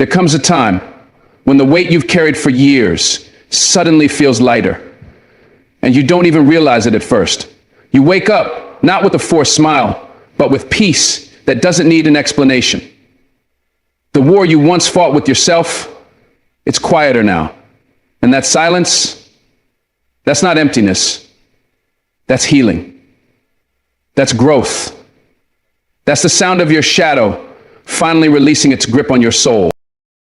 There comes a time when the weight you've carried for years suddenly feels lighter, and you don't even realize it at first. You wake up not with a forced smile, but with peace that doesn't need an explanation. The war you once fought with yourself, it's quieter now. And that silence, that's not emptiness. That's healing. That's growth. That's the sound of your shadow finally releasing its grip on your soul.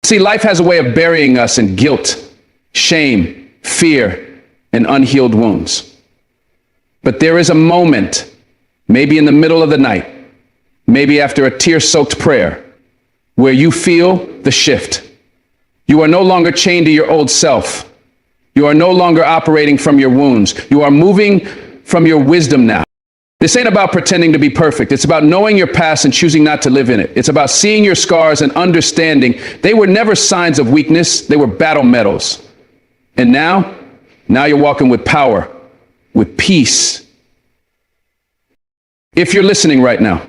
See, life has a way of burying us in guilt, shame, fear, and unhealed wounds. But there is a moment, maybe in the middle of the night, maybe after a tear-soaked prayer, where you feel the shift. You are no longer chained to your old self. You are no longer operating from your wounds. You are moving from your wisdom now. This ain't about pretending to be perfect. It's about knowing your past and choosing not to live in it. It's about seeing your scars and understanding they were never signs of weakness. They were battle medals. And now you're walking with power, with peace. If you're listening right now,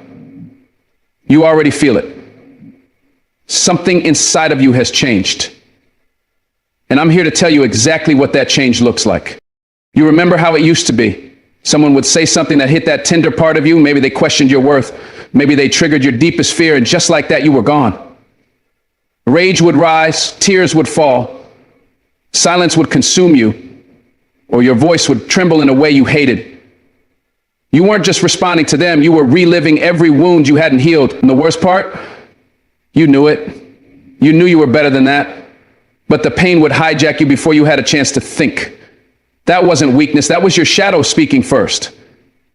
you already feel it. Something inside of you has changed. And I'm here to tell you exactly what that change looks like. You remember how it used to be. Someone would say something that hit that tender part of you. Maybe they questioned your worth. Maybe they triggered your deepest fear, and just like that, you were gone. Rage would rise, tears would fall, silence would consume you, or your voice would tremble in a way you hated. You weren't just responding to them, you were reliving every wound you hadn't healed. And the worst part, you knew it. You knew you were better than that, but the pain would hijack you before you had a chance to think. That wasn't weakness. That was your shadow speaking first.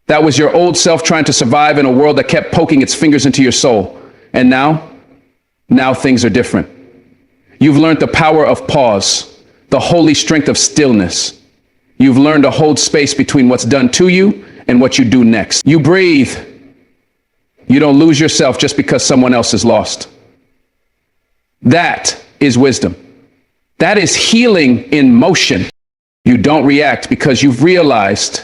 That was your old self trying to survive in a world that kept poking its fingers into your soul. And now things are different. You've learned the power of pause, the holy strength of stillness. You've learned to hold space between what's done to you and what you do next. You breathe. You don't lose yourself just because someone else is lost. That is wisdom. That is healing in motion. You don't react because you've realized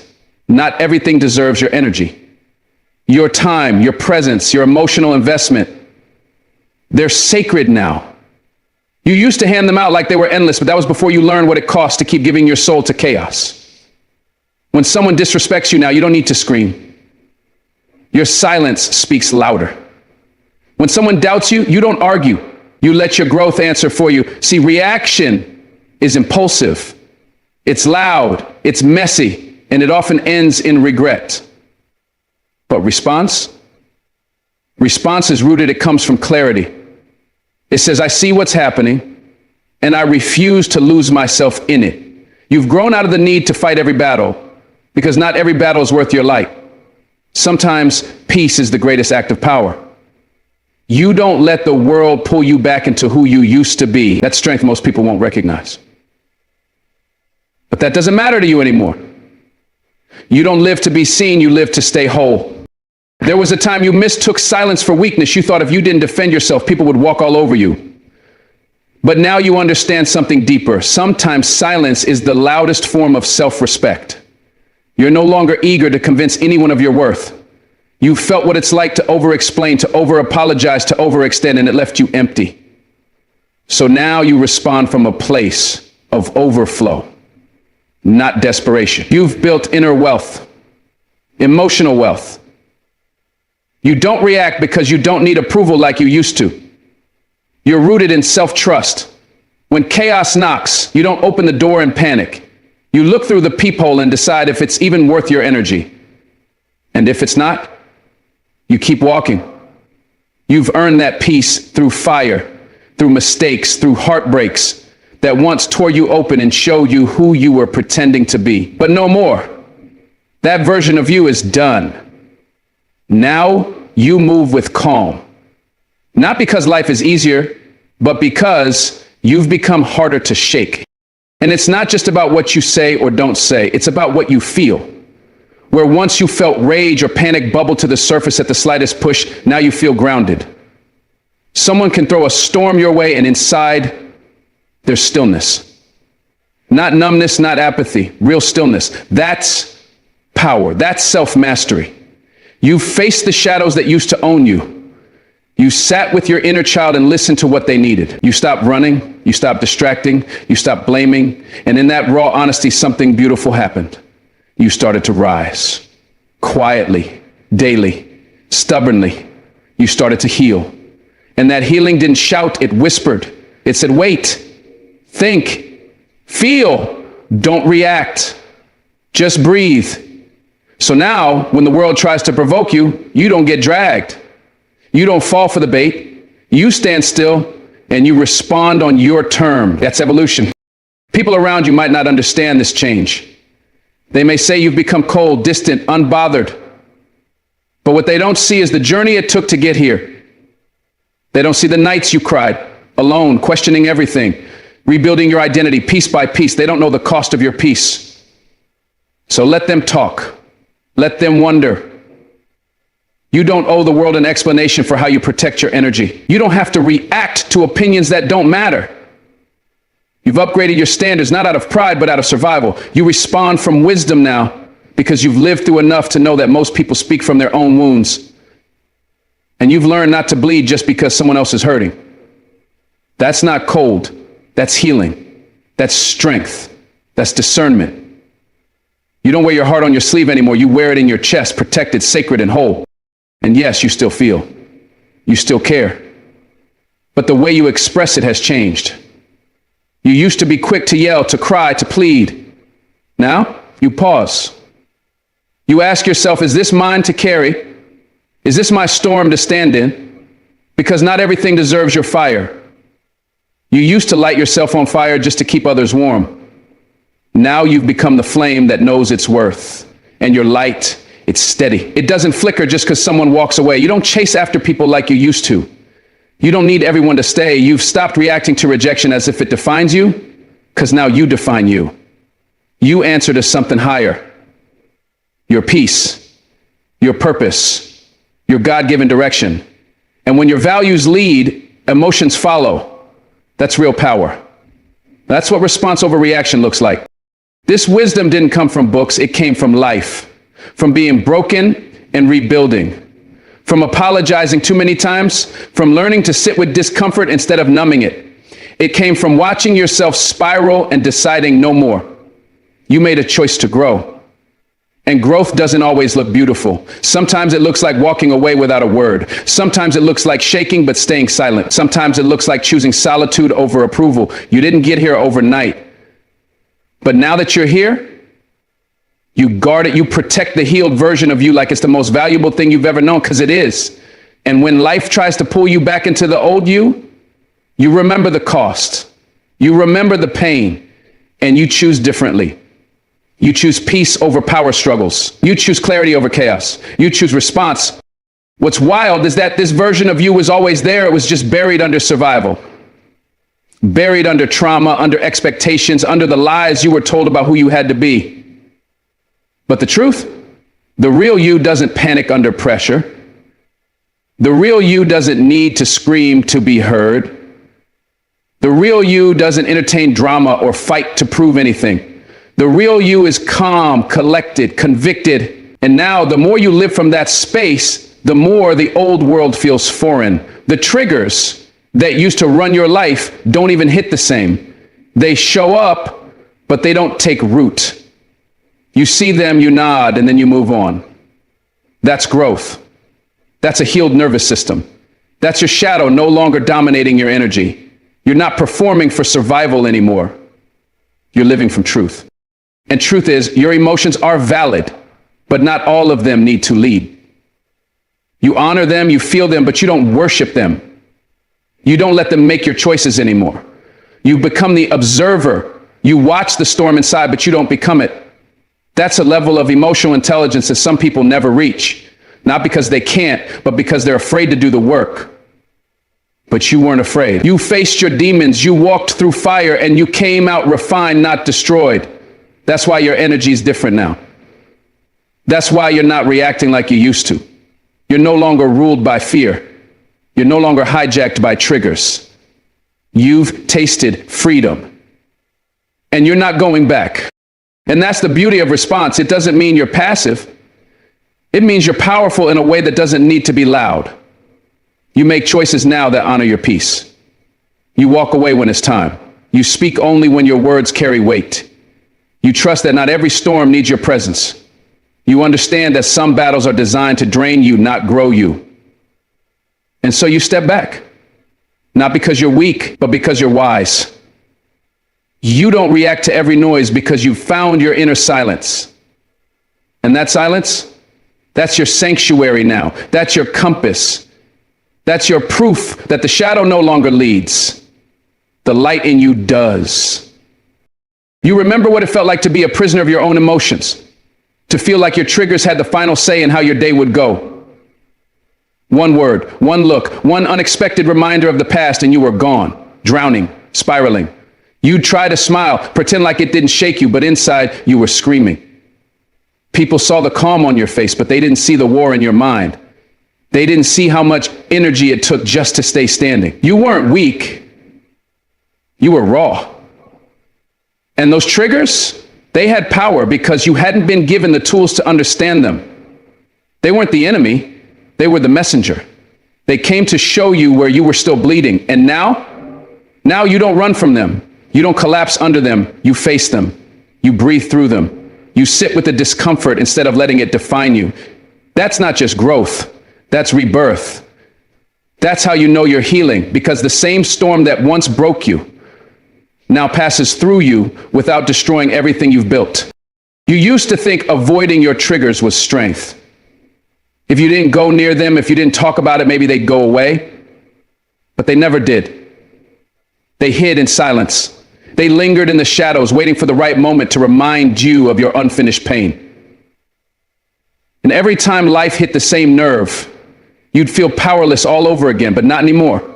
not everything deserves your energy. Your time, your presence, your emotional investment, they're sacred now. You used to hand them out like they were endless, but that was before you learned what it costs to keep giving your soul to chaos. When someone disrespects you now, you don't need to scream. Your silence speaks louder. When someone doubts you, you don't argue. You let your growth answer for you. See, reaction is impulsive. It's loud, it's messy, and it often ends in regret. But response is rooted, it comes from clarity. It says, I see what's happening, and I refuse to lose myself in it. You've grown out of the need to fight every battle, because not every battle is worth your light. Sometimes peace is the greatest act of power. You don't let the world pull you back into who you used to be. That's strength most people won't recognize. But that doesn't matter to you anymore. You don't live to be seen, you live to stay whole. There was a time you mistook silence for weakness. You thought if you didn't defend yourself, people would walk all over you. But now you understand something deeper. Sometimes silence is the loudest form of self-respect. You're no longer eager to convince anyone of your worth. You felt what it's like to over-explain, to over-apologize, to overextend, and it left you empty. So now you respond from a place of overflow, not desperation. You've built inner wealth, emotional wealth. You don't react because you don't need approval like you used to. You're rooted in self-trust. When chaos knocks, you don't open the door and panic. You look through the peephole and decide if it's even worth your energy. And if it's not, you keep walking. You've earned that peace through fire, through mistakes, through heartbreaks that once tore you open and showed you who you were pretending to be. But no more. That version of you is done. Now you move with calm. Not because life is easier, but because you've become harder to shake. And it's not just about what you say or don't say. It's about what you feel. Where once you felt rage or panic bubble to the surface at the slightest push, now you feel grounded. Someone can throw a storm your way, and inside, there's stillness. Not numbness, not apathy, real stillness. That's power. That's self-mastery. You've faced the shadows that used to own you. You sat with your inner child and listened to what they needed. You stopped running, you stopped distracting, you stopped blaming, and in that raw honesty, something beautiful happened. You started to rise. Quietly, daily, stubbornly, you started to heal. And that healing didn't shout, it whispered. It said, wait, think, feel, don't react, just breathe. So now, when the world tries to provoke you, you don't get dragged. You don't fall for the bait. You stand still and you respond on your term. That's evolution. People around you might not understand this change. They may say you've become cold, distant, unbothered. But what they don't see is the journey it took to get here. They don't see the nights you cried, alone, questioning everything, rebuilding your identity piece by piece. They don't know the cost of your peace. So let them talk. Let them wonder. You don't owe the world an explanation for how you protect your energy. You don't have to react to opinions that don't matter. You've upgraded your standards, not out of pride, but out of survival. You respond from wisdom now because you've lived through enough to know that most people speak from their own wounds. And you've learned not to bleed just because someone else is hurting. That's not cold. That's healing. That's strength. That's discernment. You don't wear your heart on your sleeve anymore. You wear it in your chest, protected, sacred, and whole. And yes, you still feel. You still care. But the way you express it has changed. You used to be quick to yell, to cry, to plead. Now, you pause. You ask yourself, is this mine to carry? Is this my storm to stand in? Because not everything deserves your fire. You used to light yourself on fire just to keep others warm. Now you've become the flame that knows its worth. And your light, it's steady. It doesn't flicker just because someone walks away. You don't chase after people like you used to. You don't need everyone to stay. You've stopped reacting to rejection as if it defines you, because now you define you. You answer to something higher. Your peace, your purpose, your God-given direction. And when your values lead, emotions follow. That's real power. That's what response over reaction looks like. This wisdom didn't come from books, it came from life, from being broken and rebuilding, from apologizing too many times, from learning to sit with discomfort instead of numbing it. It came from watching yourself spiral and deciding no more. You made a choice to grow. And growth doesn't always look beautiful. Sometimes it looks like walking away without a word. Sometimes it looks like shaking but staying silent. Sometimes it looks like choosing solitude over approval. You didn't get here overnight. But now that you're here, you guard it, you protect the healed version of you like it's the most valuable thing you've ever known, because it is. And when life tries to pull you back into the old you, you remember the cost. You remember the pain, and you choose differently. You choose peace over power struggles. You choose clarity over chaos. You choose response. What's wild is that this version of you was always there. It was just buried under survival. Buried under trauma, under expectations, under the lies you were told about who you had to be. But the truth, the real you doesn't panic under pressure. The real you doesn't need to scream to be heard. The real you doesn't entertain drama or fight to prove anything. The real you is calm, collected, convicted. And now the more you live from that space, the more the old world feels foreign. The triggers that used to run your life don't even hit the same. They show up, but they don't take root. You see them, you nod, and then you move on. That's growth. That's a healed nervous system. That's your shadow no longer dominating your energy. You're not performing for survival anymore. You're living from truth. And truth is, your emotions are valid, but not all of them need to lead. You honor them, you feel them, but you don't worship them. You don't let them make your choices anymore. You become the observer. You watch the storm inside, but you don't become it. That's a level of emotional intelligence that some people never reach. Not because they can't, but because they're afraid to do the work. But you weren't afraid. You faced your demons. You walked through fire and you came out refined, not destroyed. That's why your energy is different now. That's why you're not reacting like you used to. You're no longer ruled by fear. You're no longer hijacked by triggers. You've tasted freedom. And you're not going back. And that's the beauty of response. It doesn't mean you're passive. It means you're powerful in a way that doesn't need to be loud. You make choices now that honor your peace. You walk away when it's time. You speak only when your words carry weight. You trust that not every storm needs your presence. You understand that some battles are designed to drain you, not grow you. And so you step back, not because you're weak, but because you're wise. You don't react to every noise because you've found your inner silence. And that silence, that's your sanctuary now. That's your compass. That's your proof that the shadow no longer leads. The light in you does. You remember what it felt like to be a prisoner of your own emotions, to feel like your triggers had the final say in how your day would go. One word, one look, one unexpected reminder of the past, and you were gone, drowning, spiraling. You'd try to smile, pretend like it didn't shake you, but inside you were screaming. People saw the calm on your face, but they didn't see the war in your mind. They didn't see how much energy it took just to stay standing. You weren't weak. You were raw. And those triggers, they had power because you hadn't been given the tools to understand them. They weren't the enemy. They were the messenger. They came to show you where you were still bleeding. And now you don't run from them. You don't collapse under them. You face them. You breathe through them. You sit with the discomfort instead of letting it define you. That's not just growth. That's rebirth. That's how you know you're healing, because the same storm that once broke you now passes through you without destroying everything you've built. You used to think avoiding your triggers was strength. If you didn't go near them, if you didn't talk about it, maybe they'd go away. But they never did. They hid in silence. They lingered in the shadows, waiting for the right moment to remind you of your unfinished pain. And every time life hit the same nerve, you'd feel powerless all over again, but not anymore.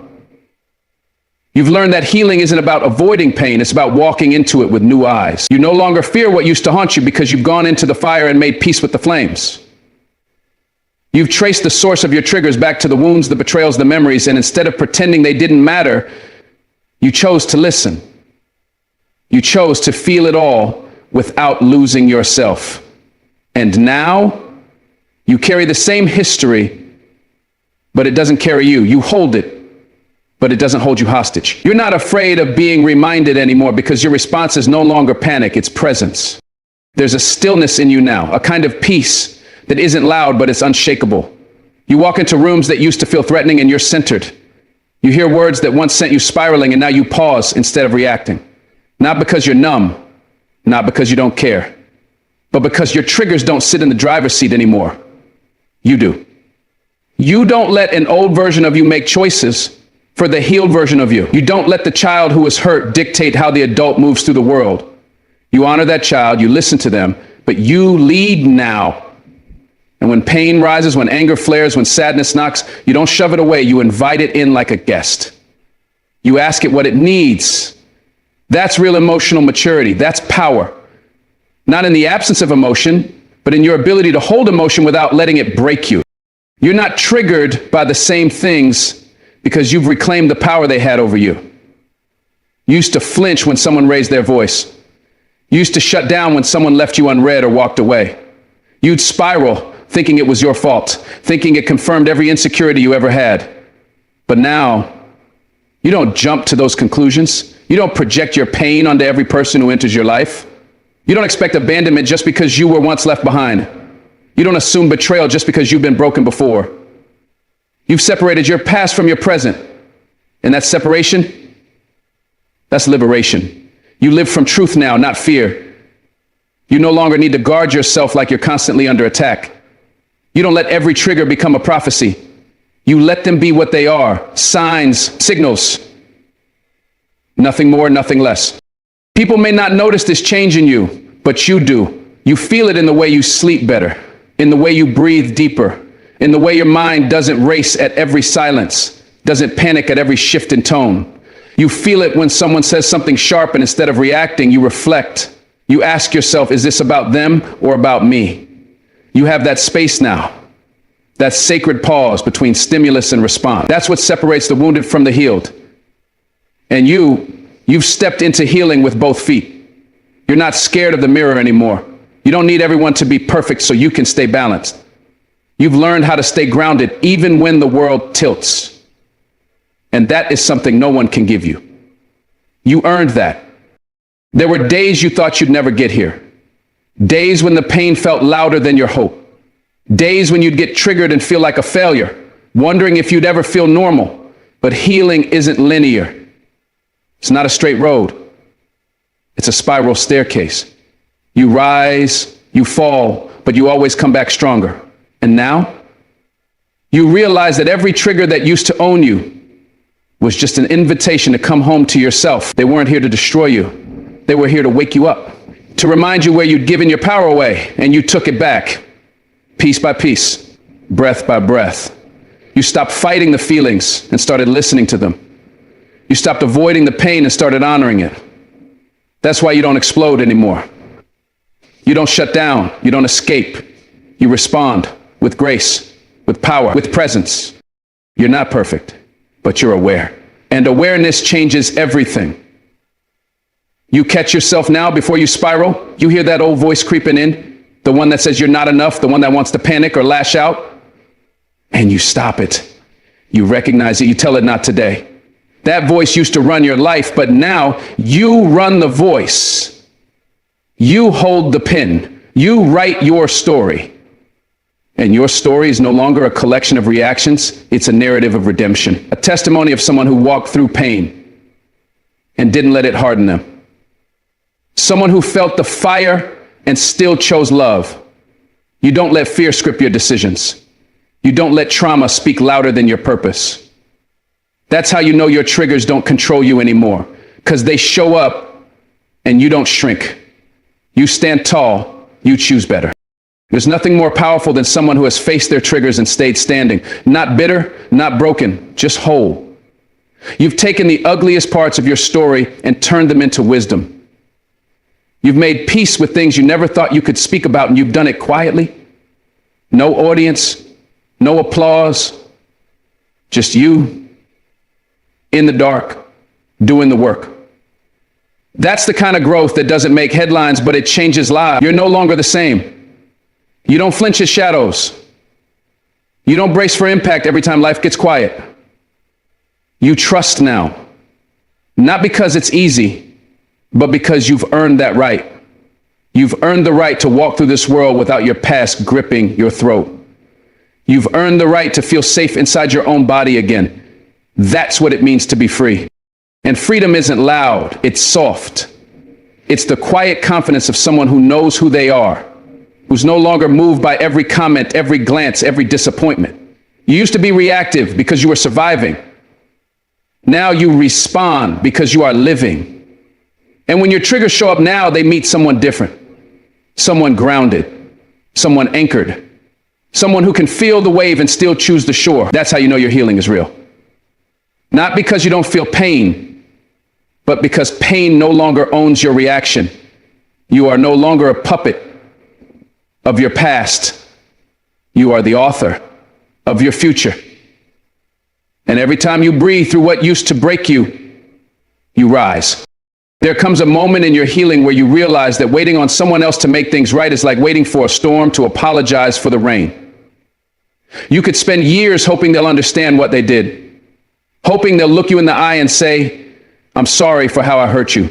You've learned that healing isn't about avoiding pain, it's about walking into it with new eyes. You no longer fear what used to haunt you because you've gone into the fire and made peace with the flames. You've traced the source of your triggers back to the wounds, the betrayals, the memories, and instead of pretending they didn't matter, you chose to listen. You chose to feel it all without losing yourself. And now you carry the same history, but it doesn't carry you. You hold it, but it doesn't hold you hostage. You're not afraid of being reminded anymore because your response is no longer panic, it's presence. There's a stillness in you now, a kind of peace that isn't loud, but it's unshakable. You walk into rooms that used to feel threatening and you're centered. You hear words that once sent you spiraling and now you pause instead of reacting. Not because you're numb, not because you don't care, but because your triggers don't sit in the driver's seat anymore. You do. You don't let an old version of you make choices for the healed version of you. You don't let the child who was hurt dictate how the adult moves through the world. You honor that child, you listen to them, but you lead now. And when pain rises, when anger flares, when sadness knocks, you don't shove it away, you invite it in like a guest. You ask it what it needs. That's real emotional maturity. That's power. Not in the absence of emotion, but in your ability to hold emotion without letting it break you. You're not triggered by the same things because you've reclaimed the power they had over you. You used to flinch when someone raised their voice. You used to shut down when someone left you unread or walked away. You'd spiral, thinking it was your fault, thinking it confirmed every insecurity you ever had. But now, you don't jump to those conclusions. You don't project your pain onto every person who enters your life. You don't expect abandonment just because you were once left behind. You don't assume betrayal just because you've been broken before. You've separated your past from your present. And that separation, that's liberation. You live from truth now, not fear. You no longer need to guard yourself like you're constantly under attack. You don't let every trigger become a prophecy. You let them be what they are, signs, signals. Nothing more, nothing less. People may not notice this change in you, but you do. You feel it in the way you sleep better, in the way you breathe deeper, in the way your mind doesn't race at every silence, doesn't panic at every shift in tone. You feel it when someone says something sharp, and instead of reacting, you reflect. You ask yourself, is this about them or about me? You have that space now, that sacred pause between stimulus and response. That's what separates the wounded from the healed. And you've stepped into healing with both feet. You're not scared of the mirror anymore. You don't need everyone to be perfect so you can stay balanced. You've learned how to stay grounded even when the world tilts. And that is something no one can give you. You earned that. There were days you thought you'd never get here. Days when the pain felt louder than your hope. Days when you'd get triggered and feel like a failure, wondering if you'd ever feel normal. But healing isn't linear. It's not a straight road. It's a spiral staircase. You rise, you fall, but you always come back stronger. And now, you realize that every trigger that used to own you was just an invitation to come home to yourself. They weren't here to destroy you. They were here to wake you up, to remind you where you'd given your power away, and you took it back, piece by piece, breath by breath. You stopped fighting the feelings and started listening to them. You stopped avoiding the pain and started honoring it. That's why you don't explode anymore. You don't shut down. You don't escape. You respond with grace, with power, with presence. You're not perfect, but you're aware. And awareness changes everything. You catch yourself now before you spiral. You hear that old voice creeping in, the one that says you're not enough, the one that wants to panic or lash out. And you stop it. You recognize it. You tell it not today. That voice used to run your life, but now you run the voice. You hold the pen. You write your story. And your story is no longer a collection of reactions. It's a narrative of redemption, a testimony of someone who walked through pain and didn't let it harden them. Someone who felt the fire and still chose love. You don't let fear script your decisions. You don't let trauma speak louder than your purpose. That's how you know your triggers don't control you anymore, because they show up and you don't shrink. You stand tall, you choose better. There's nothing more powerful than someone who has faced their triggers and stayed standing. Not bitter, not broken, just whole. You've taken the ugliest parts of your story and turned them into wisdom. You've made peace with things you never thought you could speak about, and you've done it quietly. No audience, no applause, just you in the dark, doing the work. That's the kind of growth that doesn't make headlines, but it changes lives. You're no longer the same. You don't flinch at shadows. You don't brace for impact every time life gets quiet. You trust now, not because it's easy, but because you've earned that right. You've earned the right to walk through this world without your past gripping your throat. You've earned the right to feel safe inside your own body again. That's what it means to be free. And freedom isn't loud, it's soft. It's the quiet confidence of someone who knows who they are, who's no longer moved by every comment, every glance, every disappointment. You used to be reactive because you were surviving. Now you respond because you are living. And when your triggers show up now, they meet someone different, someone grounded, someone anchored, someone who can feel the wave and still choose the shore. That's how you know your healing is real. Not because you don't feel pain, but because pain no longer owns your reaction. You are no longer a puppet of your past. You are the author of your future. And every time you breathe through what used to break you, you rise. There comes a moment in your healing where you realize that waiting on someone else to make things right is like waiting for a storm to apologize for the rain. You could spend years hoping they'll understand what they did, hoping they'll look you in the eye and say, "I'm sorry for how I hurt you."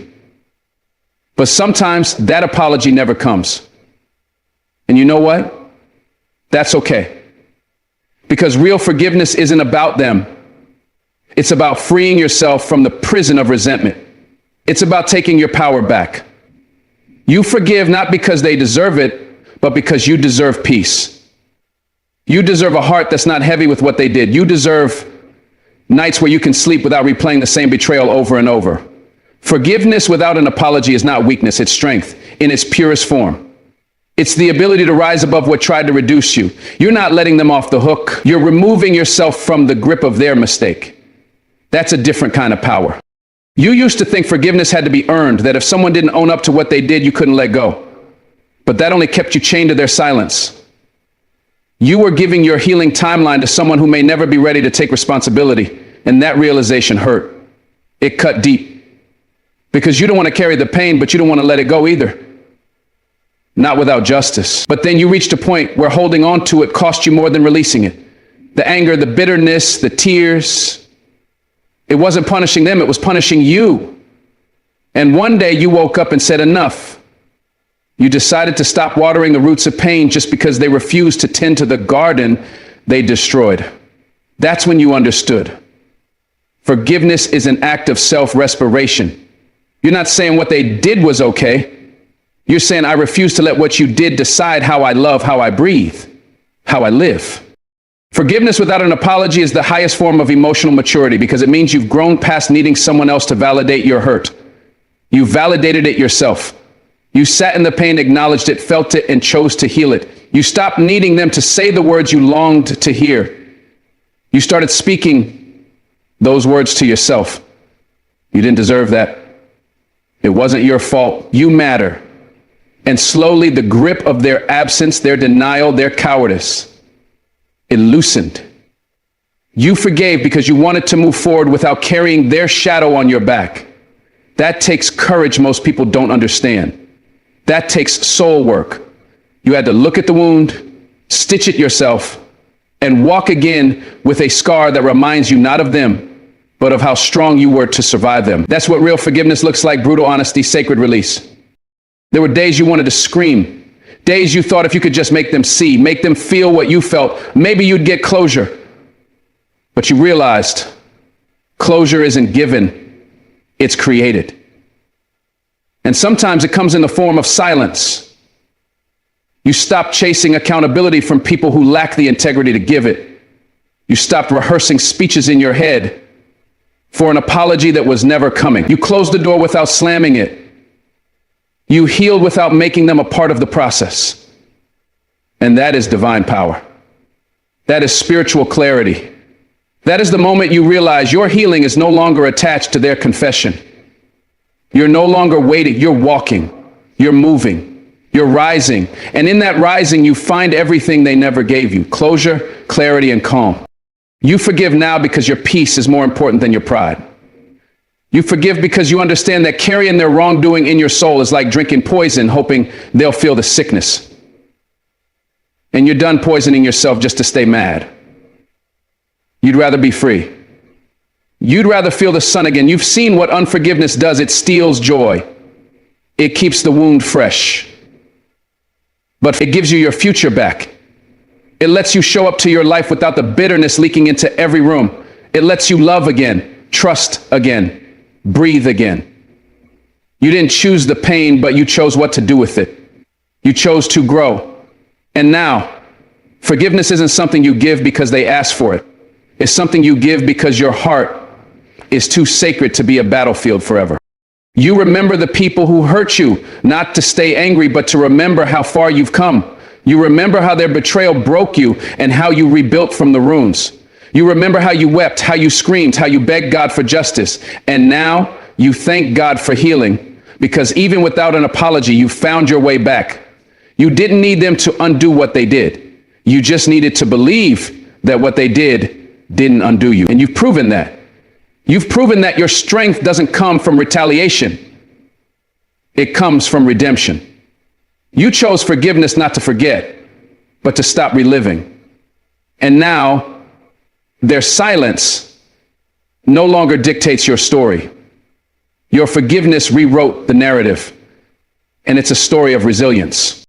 But sometimes that apology never comes. And you know what? That's okay. Because real forgiveness isn't about them. It's about freeing yourself from the prison of resentment. It's about taking your power back. You forgive not because they deserve it, but because you deserve peace. You deserve a heart that's not heavy with what they did. You deserve nights where you can sleep without replaying the same betrayal over and over. Forgiveness without an apology is not weakness, it's strength in its purest form. It's the ability to rise above what tried to reduce you. You're not letting them off the hook. You're removing yourself from the grip of their mistake. That's a different kind of power. You used to think forgiveness had to be earned, that if someone didn't own up to what they did, you couldn't let go. But that only kept you chained to their silence. You were giving your healing timeline to someone who may never be ready to take responsibility, and that realization hurt. It cut deep. Because you don't want to carry the pain, but you don't want to let it go either. Not without justice. But then you reached a point where holding on to it cost you more than releasing it. The anger, the bitterness, the tears, It wasn't punishing them, it was punishing you. And one day you woke up and said, enough. You decided to stop watering the roots of pain just because they refused to tend to the garden they destroyed. That's when you understood. Forgiveness is an act of self-respiration. You're not saying what they did was okay. You're saying, I refuse to let what you did decide how I love, how I breathe, how I live. Forgiveness without an apology is the highest form of emotional maturity because it means you've grown past needing someone else to validate your hurt. You validated it yourself. You sat in the pain, acknowledged it, felt it, and chose to heal it. You stopped needing them to say the words you longed to hear. You started speaking those words to yourself. You didn't deserve that. It wasn't your fault. You matter. And slowly the grip of their absence, their denial, their cowardice, it loosened. You forgave because you wanted to move forward without carrying their shadow on your back. That takes courage most people don't understand. That takes soul work. You had to look at the wound, stitch it yourself, and walk again with a scar that reminds you not of them, but of how strong you were to survive them. That's what real forgiveness looks like: brutal honesty, sacred release. There were days you wanted to scream, days you thought if you could just make them see, make them feel what you felt, maybe you'd get closure. But you realized closure isn't given, it's created. And sometimes it comes in the form of silence. You stopped chasing accountability from people who lack the integrity to give it. You stopped rehearsing speeches in your head for an apology that was never coming. You closed the door without slamming it. You healed without making them a part of the process. And that is divine power. That is spiritual clarity. That is the moment you realize your healing is no longer attached to their confession. You're no longer waiting, you're walking, you're moving, you're rising. And in that rising, you find everything they never gave you: closure, clarity, and calm. You forgive now because your peace is more important than your pride. You forgive because you understand that carrying their wrongdoing in your soul is like drinking poison, hoping they'll feel the sickness. And you're done poisoning yourself just to stay mad. You'd rather be free. You'd rather feel the sun again. You've seen what unforgiveness does. It steals joy. It keeps the wound fresh. But it gives you your future back. It lets you show up to your life without the bitterness leaking into every room. It lets you love again, trust again, breathe again. You didn't choose the pain, but you chose what to do with it. You chose to grow. And now, forgiveness isn't something you give because they asked for it. It's something you give because your heart is too sacred to be a battlefield forever. You remember the people who hurt you, not to stay angry, but to remember how far you've come. You remember how their betrayal broke you and how you rebuilt from the ruins. You remember how you wept, how you screamed, how you begged God for justice. And now you thank God for healing, because even without an apology, you found your way back. You didn't need them to undo what they did. You just needed to believe that what they didn't undo you. And you've proven that. You've proven that your strength doesn't come from retaliation. It comes from redemption. You chose forgiveness not to forget, but to stop reliving. And now their silence no longer dictates your story. Your forgiveness rewrote the narrative, and it's a story of resilience.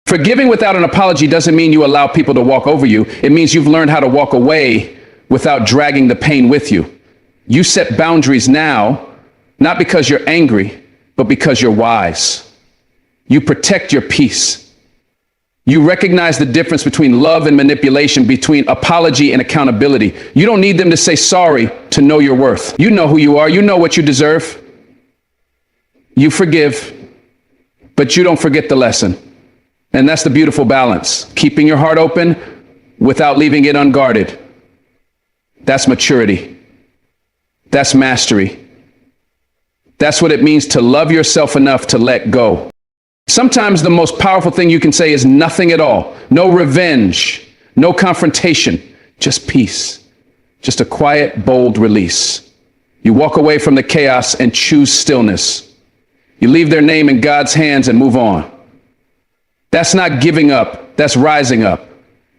Forgiving without an apology doesn't mean you allow people to walk over you. It means you've learned how to walk away without dragging the pain with you. You set boundaries now, not because you're angry, but because you're wise. You protect your peace. You recognize the difference between love and manipulation, between apology and accountability. You don't need them to say sorry to know your worth. You know who you are. You know what you deserve. You forgive, but you don't forget the lesson. And that's the beautiful balance. Keeping your heart open without leaving it unguarded. That's maturity. That's mastery. That's what it means to love yourself enough to let go. Sometimes the most powerful thing you can say is nothing at all. No revenge, no confrontation, just peace. Just a quiet, bold release. You walk away from the chaos and choose stillness. You leave their name in God's hands and move on. That's not giving up. That's rising up.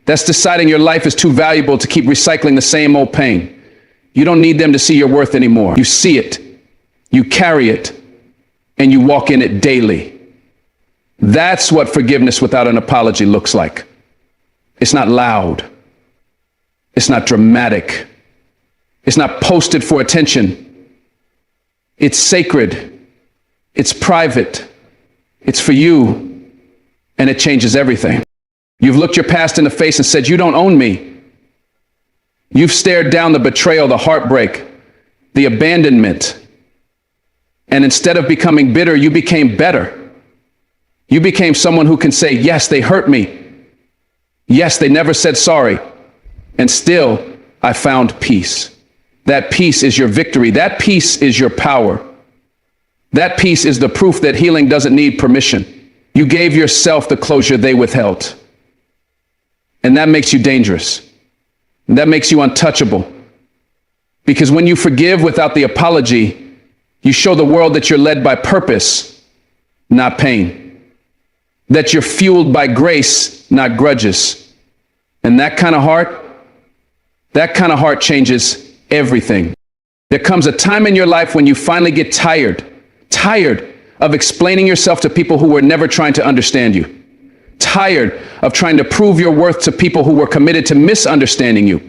That's deciding your life is too valuable to keep recycling the same old pain. You don't need them to see your worth anymore. You see it, you carry it, and you walk in it daily. That's what forgiveness without an apology looks like. It's not loud. It's not dramatic. It's not posted for attention. It's sacred. It's private. It's for you, and it changes everything. You've looked your past in the face and said, "You don't own me." You've stared down the betrayal, the heartbreak, the abandonment. And instead of becoming bitter, you became better. You became someone who can say, "Yes, they hurt me. Yes, they never said sorry. And still, I found peace." That peace is your victory. That peace is your power. That peace is the proof that healing doesn't need permission. You gave yourself the closure they withheld. And that makes you dangerous. And that makes you untouchable. Because when you forgive without the apology, you show the world that you're led by purpose, not pain. That you're fueled by grace, not grudges. And that kind of heart changes everything. There comes a time in your life when you finally get tired of explaining yourself to people who were never trying to understand you. Tired of trying to prove your worth to people who were committed to misunderstanding you.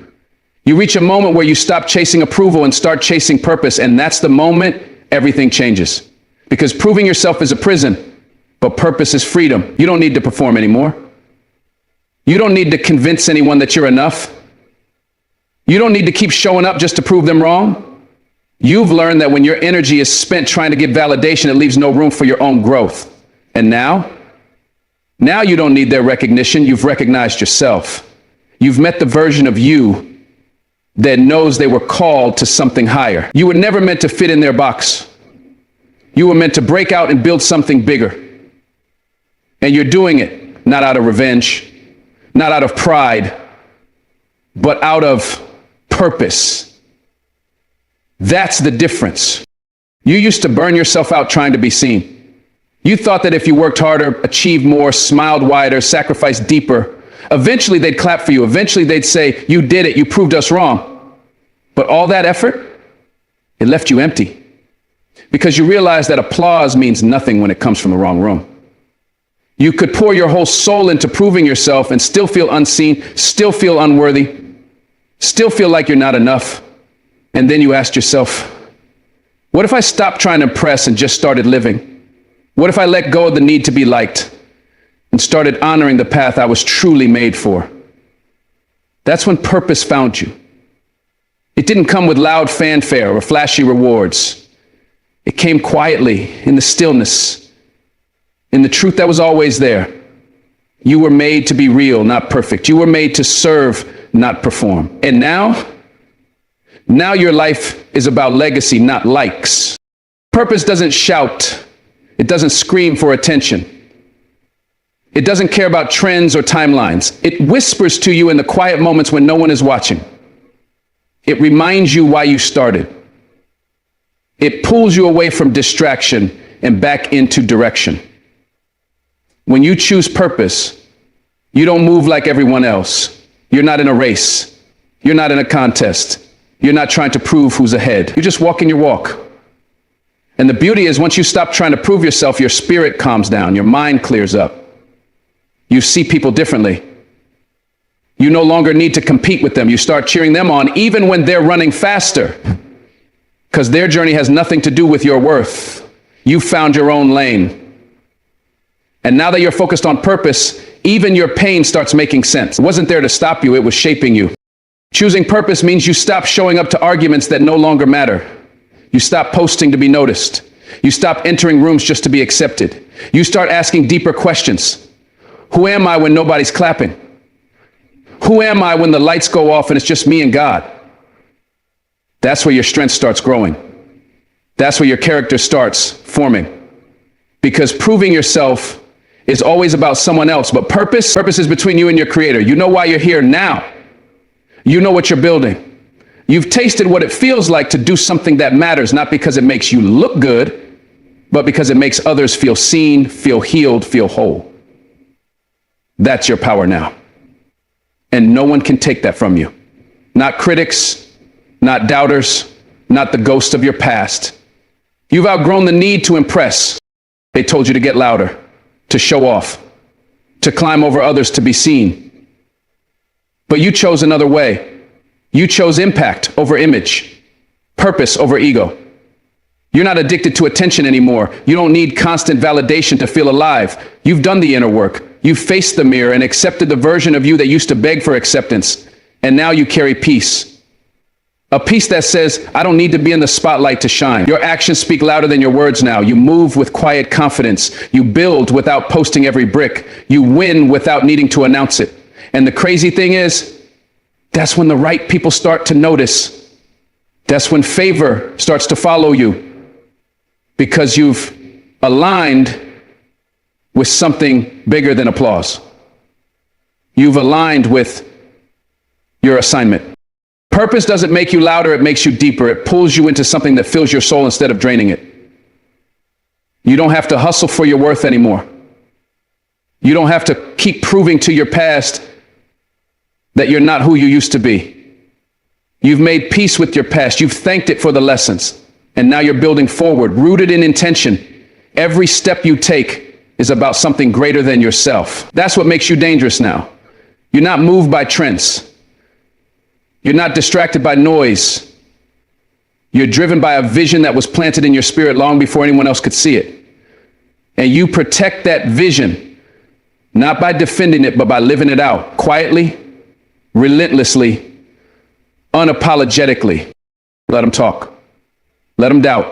You reach a moment where you stop chasing approval and start chasing purpose, and that's the moment everything changes. Because proving yourself is a prison, but purpose is freedom. You don't need to perform anymore. You don't need to convince anyone that you're enough. You don't need to keep showing up just to prove them wrong. You've learned that when your energy is spent trying to get validation, it leaves no room for your own growth. And now you don't need their recognition. You've recognized yourself. You've met the version of you that knows they were called to something higher. You were never meant to fit in their box. You were meant to break out and build something bigger. And you're doing it not out of revenge, not out of pride, but out of purpose. That's the difference. You used to burn yourself out trying to be seen. You thought that if you worked harder, achieved more, smiled wider, sacrificed deeper, eventually they'd clap for you. Eventually they'd say, "You did it. You proved us wrong." But all that effort, it left you empty. Because you realize that applause means nothing when it comes from the wrong room. You could pour your whole soul into proving yourself and still feel unseen, still feel unworthy, still feel like you're not enough. And then you asked yourself, what if I stopped trying to impress and just started living? What if I let go of the need to be liked and started honoring the path I was truly made for? That's when purpose found you. It didn't come with loud fanfare or flashy rewards. It came quietly in the stillness, in the truth that was always there. You were made to be real, not perfect. You were made to serve, not perform. And now your life is about legacy, not likes. Purpose doesn't shout. It doesn't scream for attention. It doesn't care about trends or timelines. It whispers to you in the quiet moments when no one is watching. It reminds you why you started. It pulls you away from distraction and back into direction. When you choose purpose, you don't move like everyone else. You're not in a race. You're not in a contest. You're not trying to prove who's ahead. You're just walking your walk. And the beauty is, once you stop trying to prove yourself, your spirit calms down, your mind clears up. You see people differently. You no longer need to compete with them. You start cheering them on, even when they're running faster, because their journey has nothing to do with your worth. You found your own lane. And now that you're focused on purpose, even your pain starts making sense. It wasn't there to stop you, it was shaping you. Choosing purpose means you stop showing up to arguments that no longer matter. You stop posting to be noticed. You stop entering rooms just to be accepted. You start asking deeper questions. Who am I when nobody's clapping? Who am I when the lights go off and it's just me and God? That's where your strength starts growing. That's where your character starts forming. Because proving yourself is always about someone else, but purpose is between you and your creator. You know why you're here now. You know what you're building. You've tasted what it feels like to do something that matters, not because it makes you look good, but because it makes others feel seen, feel healed, feel whole. That's your power now. And no one can take that from you. Not critics, not doubters, not the ghost of your past. You've outgrown the need to impress. They told you to get louder, to show off, to climb over others to be seen. But you chose another way. You chose impact over image, purpose over ego. You're not addicted to attention anymore. You don't need constant validation to feel alive. You've done the inner work. You've faced the mirror and accepted the version of you that used to beg for acceptance. And now you carry peace. A peace that says, I don't need to be in the spotlight to shine. Your actions speak louder than your words now. You move with quiet confidence. You build without posting every brick. You win without needing to announce it. And the crazy thing is, that's when the right people start to notice. That's when favor starts to follow you. Because you've aligned with something bigger than applause. You've aligned with your assignment. Purpose doesn't make you louder, it makes you deeper. It pulls you into something that fills your soul instead of draining it. You don't have to hustle for your worth anymore. You don't have to keep proving to your past that you're not who you used to be. You've made peace with your past. You've thanked it for the lessons. And now you're building forward, rooted in intention. Every step you take is about something greater than yourself. That's what makes you dangerous now. You're not moved by trends. You're not distracted by noise. You're driven by a vision that was planted in your spirit long before anyone else could see it. And you protect that vision, not by defending it, but by living it out quietly, relentlessly, unapologetically. Let them talk. Let them doubt.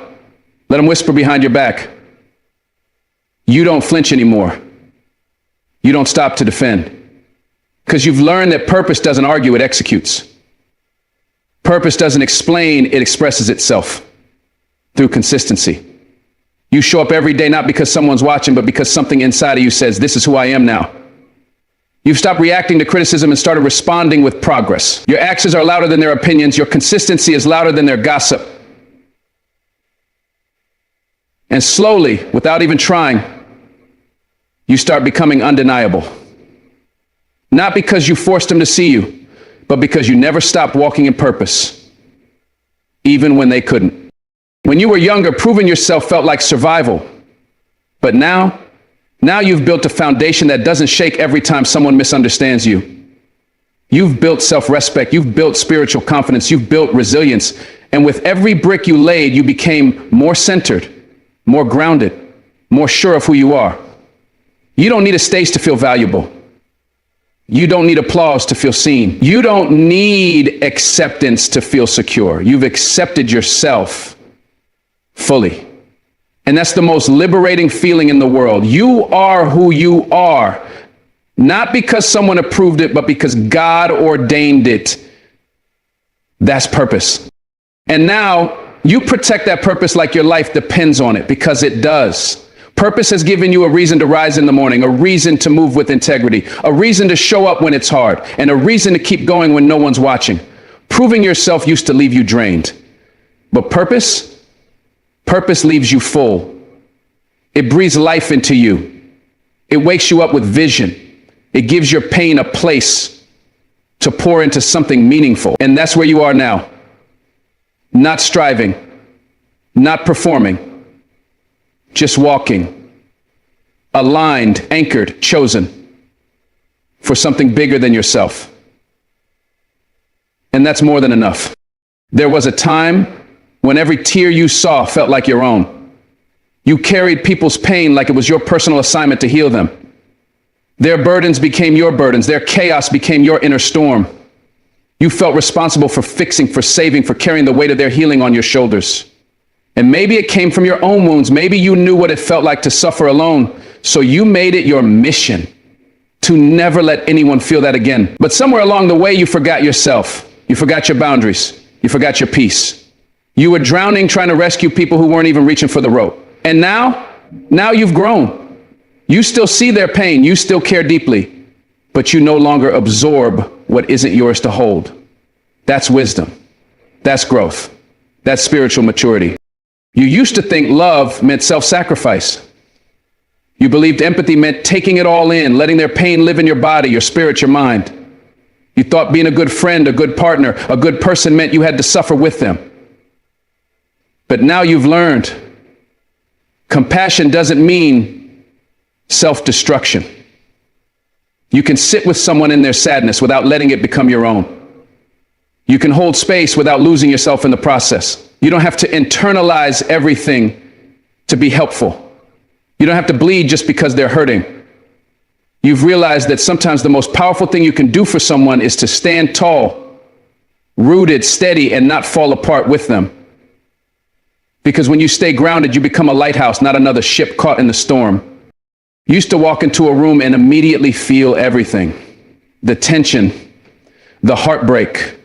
Let them whisper behind your back. You don't flinch anymore. You don't stop to defend. Because you've learned that purpose doesn't argue, it executes. Purpose doesn't explain, it expresses itself through consistency. You show up every day not because someone's watching, but because something inside of you says, this is who I am now. You've stopped reacting to criticism and started responding with progress. Your actions are louder than their opinions. Your consistency is louder than their gossip. And slowly, without even trying, you start becoming undeniable. Not because you forced them to see you, but because you never stopped walking in purpose, even when they couldn't. When you were younger, proving yourself felt like survival. But now you've built a foundation that doesn't shake every time someone misunderstands you. You've built self-respect, you've built spiritual confidence, you've built resilience. And with every brick you laid, you became more centered, more grounded, more sure of who you are. You don't need a stage to feel valuable. You don't need applause to feel seen. You don't need acceptance to feel secure. You've accepted yourself fully. And that's the most liberating feeling in the world. You are who you are, not because someone approved it, but because God ordained it. That's purpose. And now you protect that purpose like your life depends on it, because it does. Purpose has given you a reason to rise in the morning, a reason to move with integrity, a reason to show up when it's hard, and a reason to keep going when no one's watching. Proving yourself used to leave you drained. But purpose leaves you full. It breathes life into you. It wakes you up with vision. It gives your pain a place to pour into something meaningful. And that's where you are now. Not striving, not performing, just walking, aligned, anchored, chosen for something bigger than yourself. And that's more than enough. There was a time when every tear you saw felt like your own. You carried people's pain like it was your personal assignment to heal them. Their burdens became your burdens. Their chaos became your inner storm. You felt responsible for fixing, for saving, for carrying the weight of their healing on your shoulders. And maybe it came from your own wounds. Maybe you knew what it felt like to suffer alone. So you made it your mission to never let anyone feel that again. But somewhere along the way, you forgot yourself. You forgot your boundaries. You forgot your peace. You were drowning trying to rescue people who weren't even reaching for the rope. And now you've grown. You still see their pain. You still care deeply. But you no longer absorb what isn't yours to hold. That's wisdom. That's growth. That's spiritual maturity. You used to think love meant self-sacrifice. You believed empathy meant taking it all in, letting their pain live in your body, your spirit, your mind. You thought being a good friend, a good partner, a good person meant you had to suffer with them. But now you've learned compassion doesn't mean self-destruction. You can sit with someone in their sadness without letting it become your own. You can hold space without losing yourself in the process. You don't have to internalize everything to be helpful. You don't have to bleed just because they're hurting. You've realized that sometimes the most powerful thing you can do for someone is to stand tall, rooted, steady, and not fall apart with them. Because when you stay grounded, you become a lighthouse, not another ship caught in the storm. You used to walk into a room and immediately feel everything. The tension, the heartbreak,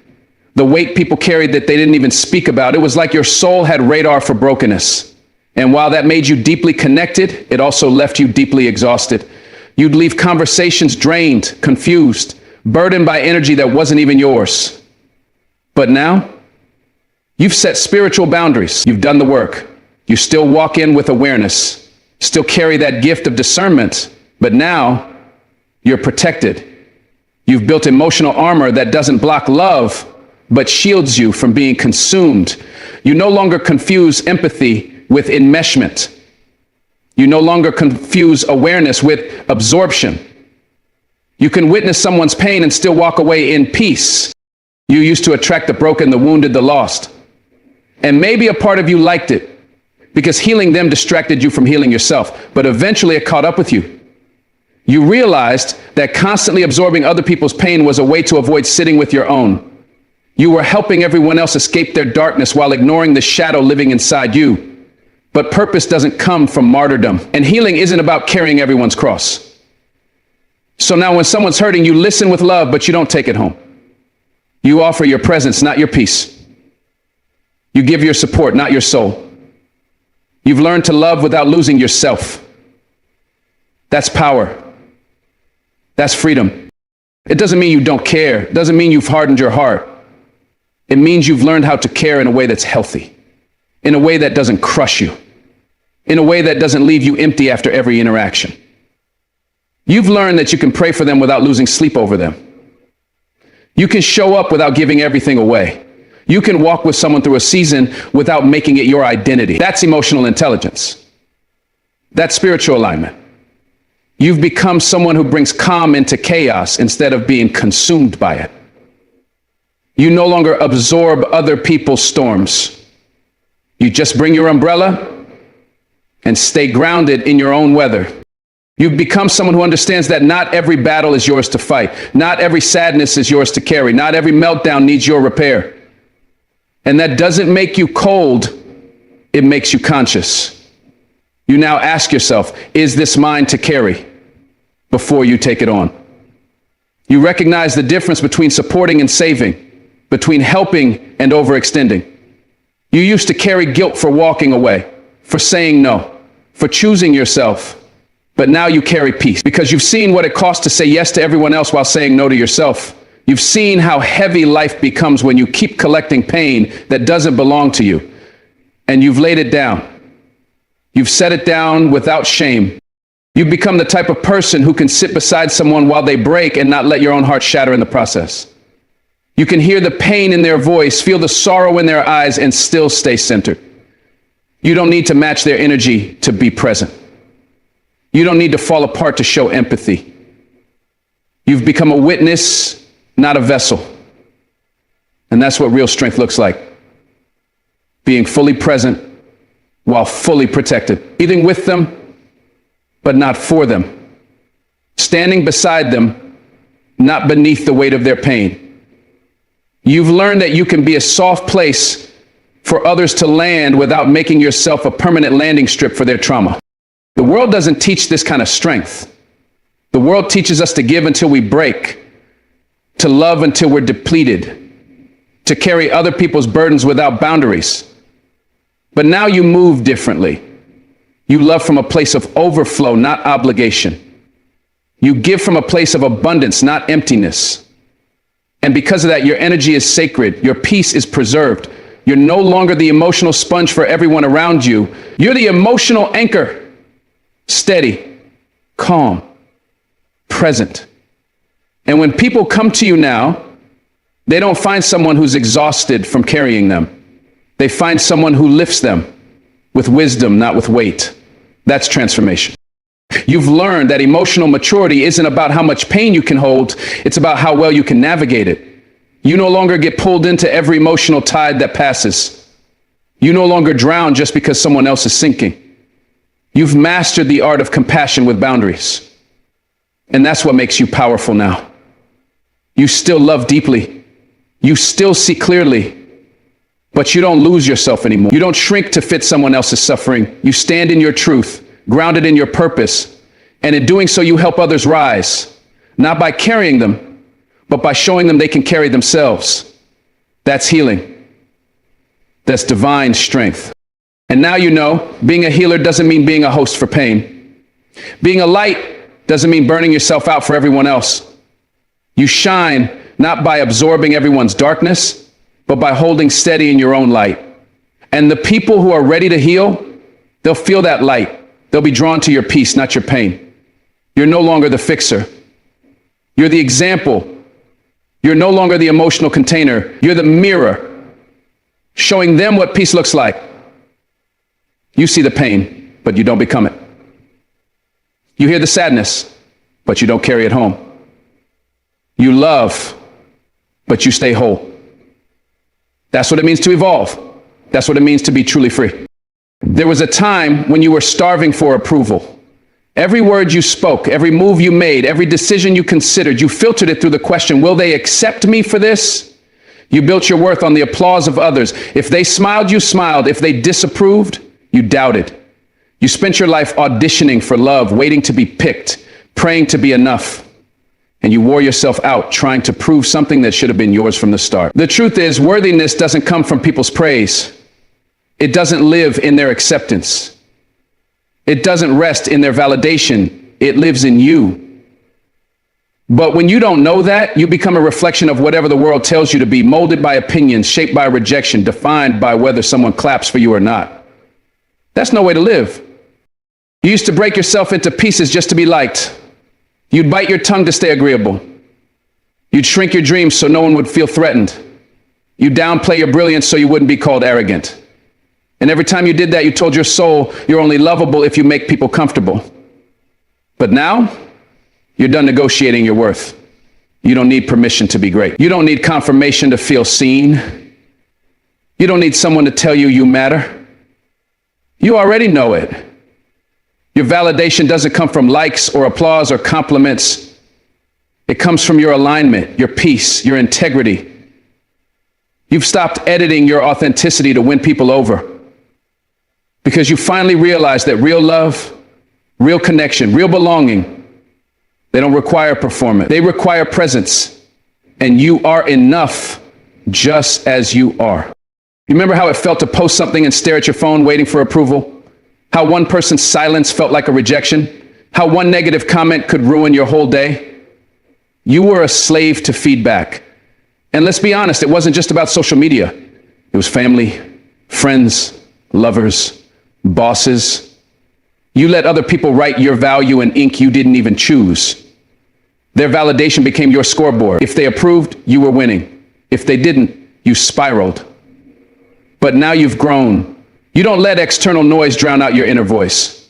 the weight people carried that they didn't even speak about. It was like your soul had radar for brokenness. And while that made you deeply connected, it also left you deeply exhausted. You'd leave conversations drained, confused, burdened by energy that wasn't even yours. But now, you've set spiritual boundaries. You've done the work. You still walk in with awareness, still carry that gift of discernment, but now you're protected. You've built emotional armor that doesn't block love, but shields you from being consumed. You no longer confuse empathy with enmeshment. You no longer confuse awareness with absorption. You can witness someone's pain and still walk away in peace. You used to attract the broken, the wounded, the lost. And maybe a part of you liked it because healing them distracted you from healing yourself. But eventually it caught up with you. You realized that constantly absorbing other people's pain was a way to avoid sitting with your own. You were helping everyone else escape their darkness while ignoring the shadow living inside you. But purpose doesn't come from martyrdom, and healing isn't about carrying everyone's cross. So now when someone's hurting, you listen with love, but you don't take it home. You offer your presence, not your peace. You give your support, not your soul. You've learned to love without losing yourself. That's power. That's freedom. It doesn't mean you don't care. It doesn't mean you've hardened your heart. It means you've learned how to care in a way that's healthy, in a way that doesn't crush you, in a way that doesn't leave you empty after every interaction. You've learned that you can pray for them without losing sleep over them. You can show up without giving everything away. You can walk with someone through a season without making it your identity. That's emotional intelligence. That's spiritual alignment. You've become someone who brings calm into chaos instead of being consumed by it. You no longer absorb other people's storms. You just bring your umbrella and stay grounded in your own weather. You've become someone who understands that not every battle is yours to fight. Not every sadness is yours to carry. Not every meltdown needs your repair. And that doesn't make you cold. It makes you conscious. You now ask yourself, is this mine to carry? Before you take it on. You recognize the difference between supporting and saving, between helping and overextending. You used to carry guilt for walking away, for saying no, for choosing yourself. But now you carry peace because you've seen what it costs to say yes to everyone else while saying no to yourself. You've seen how heavy life becomes when you keep collecting pain that doesn't belong to you. And you've laid it down. You've set it down without shame. You've become the type of person who can sit beside someone while they break and not let your own heart shatter in the process. You can hear the pain in their voice, feel the sorrow in their eyes, and still stay centered. You don't need to match their energy to be present. You don't need to fall apart to show empathy. You've become a witness, not a vessel. And that's what real strength looks like. Being fully present while fully protected. Breathing with them, but not for them. Standing beside them, not beneath the weight of their pain. You've learned that you can be a soft place for others to land without making yourself a permanent landing strip for their trauma. The world doesn't teach this kind of strength. The world teaches us to give until we break, to love until we're depleted, to carry other people's burdens without boundaries. But now you move differently. You love from a place of overflow, not obligation. You give from a place of abundance, not emptiness. And because of that, your energy is sacred. Your peace is preserved. You're no longer the emotional sponge for everyone around you. You're the emotional anchor. Steady, calm, present. And when people come to you now, they don't find someone who's exhausted from carrying them. They find someone who lifts them with wisdom, not with weight. That's transformation. You've learned that emotional maturity isn't about how much pain you can hold. It's about how well you can navigate it. You no longer get pulled into every emotional tide that passes. You no longer drown just because someone else is sinking. You've mastered the art of compassion with boundaries. And that's what makes you powerful now. You still love deeply. You still see clearly. But you don't lose yourself anymore. You don't shrink to fit someone else's suffering. You stand in your truth, grounded in your purpose. And in doing so, you help others rise, not by carrying them, but by showing them they can carry themselves. That's healing. That's divine strength. And now you know, being a healer doesn't mean being a host for pain. Being a light doesn't mean burning yourself out for everyone else. You shine not by absorbing everyone's darkness, but by holding steady in your own light. And the people who are ready to heal, they'll feel that light. They'll be drawn to your peace, not your pain. You're no longer the fixer. You're the example. You're no longer the emotional container. You're the mirror, showing them what peace looks like. You see the pain, but you don't become it. You hear the sadness, but you don't carry it home. You love, but you stay whole. That's what it means to evolve. That's what it means to be truly free. There was a time when you were starving for approval. Every word you spoke, every move you made, every decision you considered, you filtered it through the question, will they accept me for this? You built your worth on the applause of others. If they smiled, you smiled. If they disapproved, you doubted. You spent your life auditioning for love, waiting to be picked, praying to be enough. And you wore yourself out trying to prove something that should have been yours from the start. The truth is, worthiness doesn't come from people's praise. It doesn't live in their acceptance. It doesn't rest in their validation. It lives in you. But when you don't know that, you become a reflection of whatever the world tells you to be, molded by opinions, shaped by rejection, defined by whether someone claps for you or not. That's no way to live. You used to break yourself into pieces just to be liked. You'd bite your tongue to stay agreeable. You'd shrink your dreams so no one would feel threatened. You'd downplay your brilliance so you wouldn't be called arrogant. And every time you did that, you told your soul you're only lovable if you make people comfortable. But now, you're done negotiating your worth. You don't need permission to be great. You don't need confirmation to feel seen. You don't need someone to tell you you matter. You already know it. Your validation doesn't come from likes or applause or compliments. It comes from your alignment, your peace, your integrity. You've stopped editing your authenticity to win people over because you finally realized that real love, real connection, real belonging, they don't require performance. They require presence. And you are enough just as you are. You remember how it felt to post something and stare at your phone waiting for approval? How one person's silence felt like a rejection? How one negative comment could ruin your whole day? You were a slave to feedback. And let's be honest, it wasn't just about social media. It was family, friends, lovers, bosses. You let other people write your value in ink you didn't even choose. Their validation became your scoreboard. If they approved, you were winning. If they didn't, you spiraled. But now you've grown. You don't let external noise drown out your inner voice.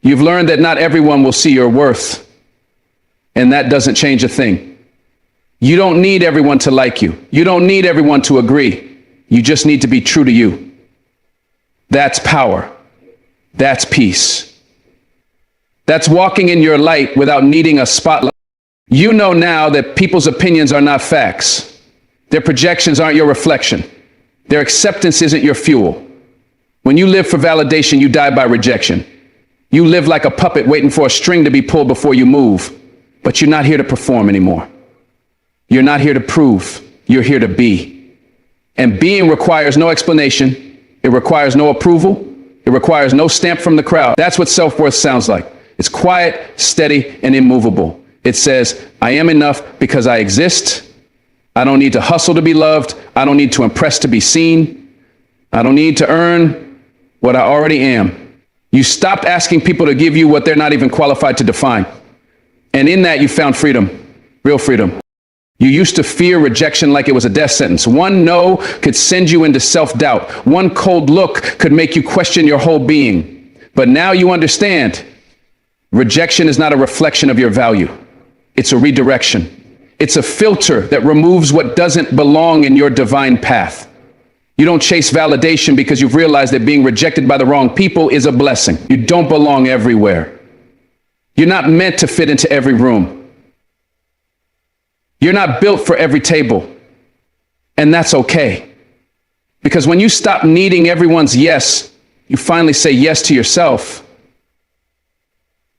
You've learned that not everyone will see your worth, and that doesn't change a thing. You don't need everyone to like you. You don't need everyone to agree. You just need to be true to you. That's power. That's peace. That's walking in your light without needing a spotlight. You know now that people's opinions are not facts. Their projections aren't your reflection. Their acceptance isn't your fuel. When you live for validation, you die by rejection. You live like a puppet waiting for a string to be pulled before you move. But you're not here to perform anymore. You're not here to prove. You're here to be. And being requires no explanation. It requires no approval. It requires no stamp from the crowd. That's what self-worth sounds like. It's quiet, steady, and immovable. It says, I am enough because I exist. I don't need to hustle to be loved. I don't need to impress to be seen. I don't need to earn what I already am. You stopped asking people to give you what they're not even qualified to define. And in that, you found freedom. real freedom. You used to fear rejection like it was a death sentence. One no could send you into self-doubt. One cold look could make you question your whole being. But now you understand, rejection is not a reflection of your value. It's a redirection. It's a filter that removes what doesn't belong in your divine path. You don't chase validation because you've realized that being rejected by the wrong people is a blessing. You don't belong everywhere. You're not meant to fit into every room. You're not built for every table. And that's okay. Because when you stop needing everyone's yes, you finally say yes to yourself.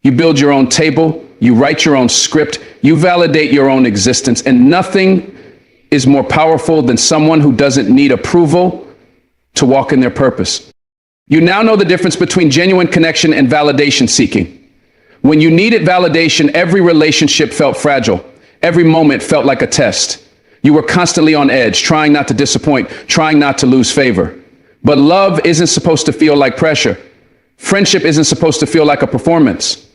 You build your own table, you write your own script, you validate your own existence, and nothing is more powerful than someone who doesn't need approval to walk in their purpose. You now know the difference between genuine connection and validation seeking. When you needed validation, every relationship felt fragile. Every moment felt like a test. You were constantly on edge, trying not to disappoint, trying not to lose favor. But love isn't supposed to feel like pressure. Friendship isn't supposed to feel like a performance.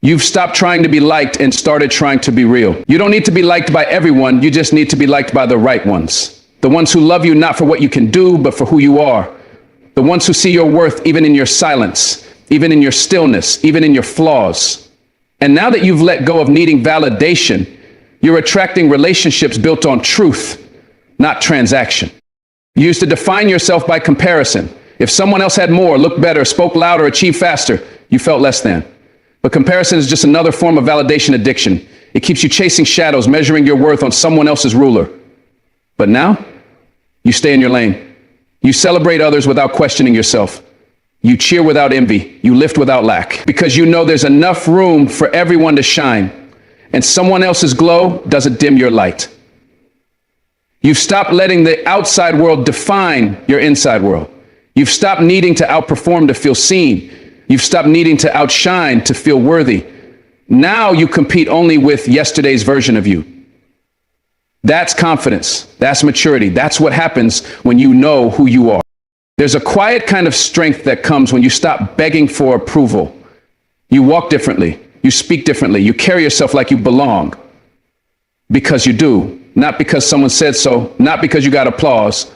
You've stopped trying to be liked and started trying to be real. You don't need to be liked by everyone. You just need to be liked by the right ones. The ones who love you not for what you can do, but for who you are. The ones who see your worth even in your silence, even in your stillness, even in your flaws. And now that you've let go of needing validation, you're attracting relationships built on truth, not transaction. You used to define yourself by comparison. If someone else had more, looked better, spoke louder, achieved faster, you felt less than. But comparison is just another form of validation addiction. It keeps you chasing shadows, measuring your worth on someone else's ruler. But now, you stay in your lane. You celebrate others without questioning yourself. You cheer without envy. You lift without lack. Because you know there's enough room for everyone to shine. And someone else's glow doesn't dim your light. You've stopped letting the outside world define your inside world. You've stopped needing to outperform to feel seen. You've stopped needing to outshine to feel worthy. Now you compete only with yesterday's version of you. That's confidence. That's maturity. That's what happens when you know who you are. There's a quiet kind of strength that comes when you stop begging for approval. You walk differently. You speak differently. You carry yourself like you belong. Because you do. Not because someone said so. Not because you got applause.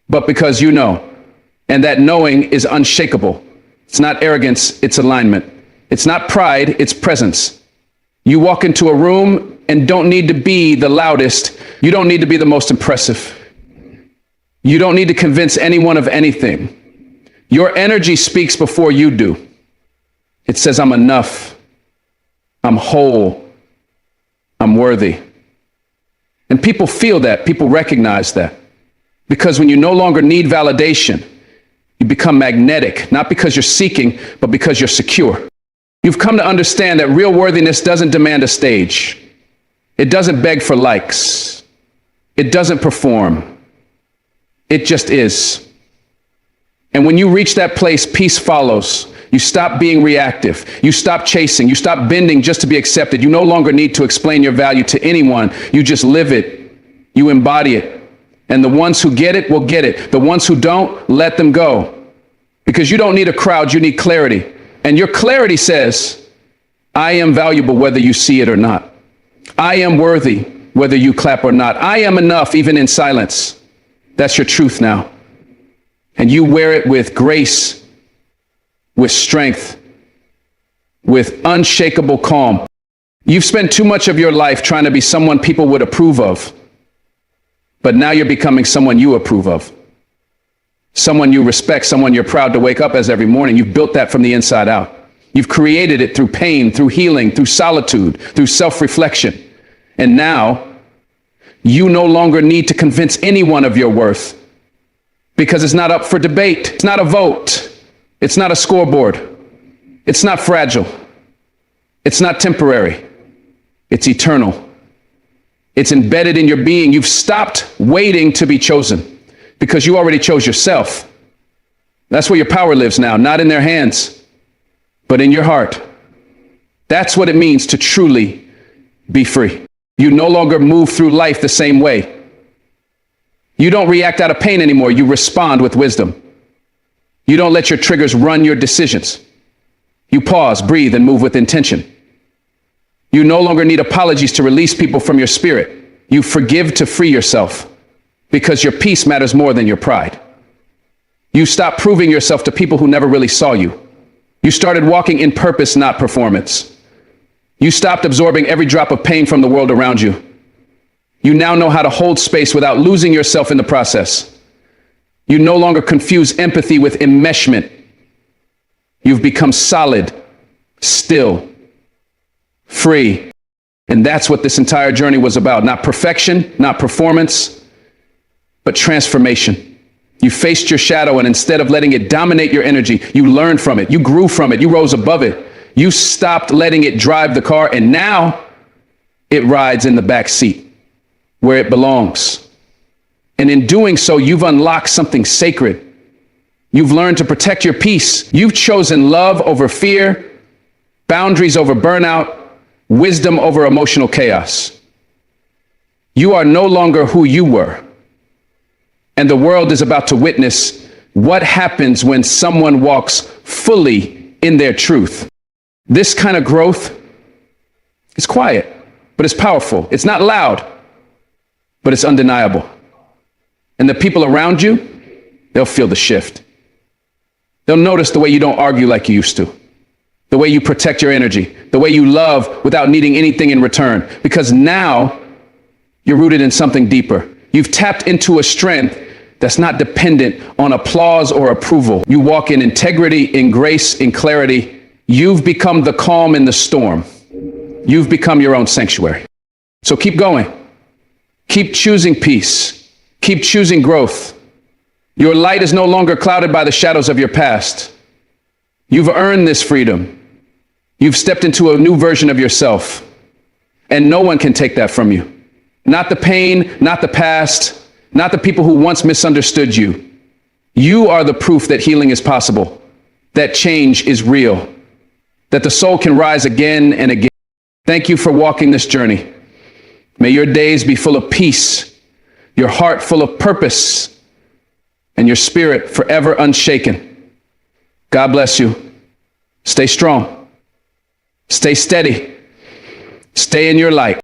But because you know. And that knowing is unshakable. It's not arrogance. It's alignment. It's not pride. It's presence. You walk into a room and don't need to be the loudest. You don't need to be the most impressive. You don't need to convince anyone of anything. Your energy speaks before you do. It says, I'm enough. I'm whole. I'm worthy. And people feel that. People recognize that. Because when you no longer need validation, you become magnetic, not because you're seeking, but because you're secure. You've come to understand that real worthiness doesn't demand a stage. It doesn't beg for likes. It doesn't perform. It just is. And when you reach that place, peace follows. You stop being reactive. You stop chasing. You stop bending just to be accepted. You no longer need to explain your value to anyone. You just live it. You embody it. And the ones who get it will get it. The ones who don't, let them go. Because you don't need a crowd. You need clarity. And your clarity says, I am valuable whether you see it or not. I am worthy whether you clap or not. I am enough even in silence. That's your truth now. And you wear it with grace, with strength, with unshakable calm. You've spent too much of your life trying to be someone people would approve of. But now you're becoming someone you approve of. Someone you respect, someone you're proud to wake up as every morning. You've built that from the inside out. You've created it through pain, through healing, through solitude, through self-reflection. And now you no longer need to convince anyone of your worth because it's not up for debate. It's not a vote. It's not a scoreboard. It's not fragile. It's not temporary. It's eternal. It's embedded in your being. You've stopped waiting to be chosen because you already chose yourself. That's where your power lives now, not in their hands, but in your heart. That's what it means to truly be free. You no longer move through life the same way. You don't react out of pain anymore. You respond with wisdom. You don't let your triggers run your decisions. You pause, breathe, and move with intention. You no longer need apologies to release people from your spirit. You forgive to free yourself because your peace matters more than your pride. You stop proving yourself to people who never really saw you. You started walking in purpose, not performance. You stopped absorbing every drop of pain from the world around you. You now know how to hold space without losing yourself in the process. You no longer confuse empathy with enmeshment. You've become solid, still, free. And that's what this entire journey was about. Not perfection, not performance, but transformation. You faced your shadow, and instead of letting it dominate your energy, you learned from it. You grew from it. You rose above it. You stopped letting it drive the car, and now it rides in the back seat where it belongs. And in doing so, you've unlocked something sacred. You've learned to protect your peace. You've chosen love over fear, boundaries over burnout, wisdom over emotional chaos. You are no longer who you were. And the world is about to witness what happens when someone walks fully in their truth. This kind of growth is quiet, but it's powerful. It's not loud, but it's undeniable. And the people around you, they'll feel the shift. They'll notice the way you don't argue like you used to, the way you protect your energy, the way you love without needing anything in return, because now you're rooted in something deeper. You've tapped into a strength that's not dependent on applause or approval. You walk in integrity, in grace, in clarity. You've become the calm in the storm. You've become your own sanctuary. So keep going. Keep choosing peace. Keep choosing growth. Your light is no longer clouded by the shadows of your past. You've earned this freedom. You've stepped into a new version of yourself, and no one can take that from you. Not the pain, not the past, not the people who once misunderstood you. You are the proof that healing is possible, that change is real, that the soul can rise again and again. Thank you for walking this journey. May your days be full of peace, your heart full of purpose, and your spirit forever unshaken. God bless you. Stay strong. Stay steady. Stay in your light.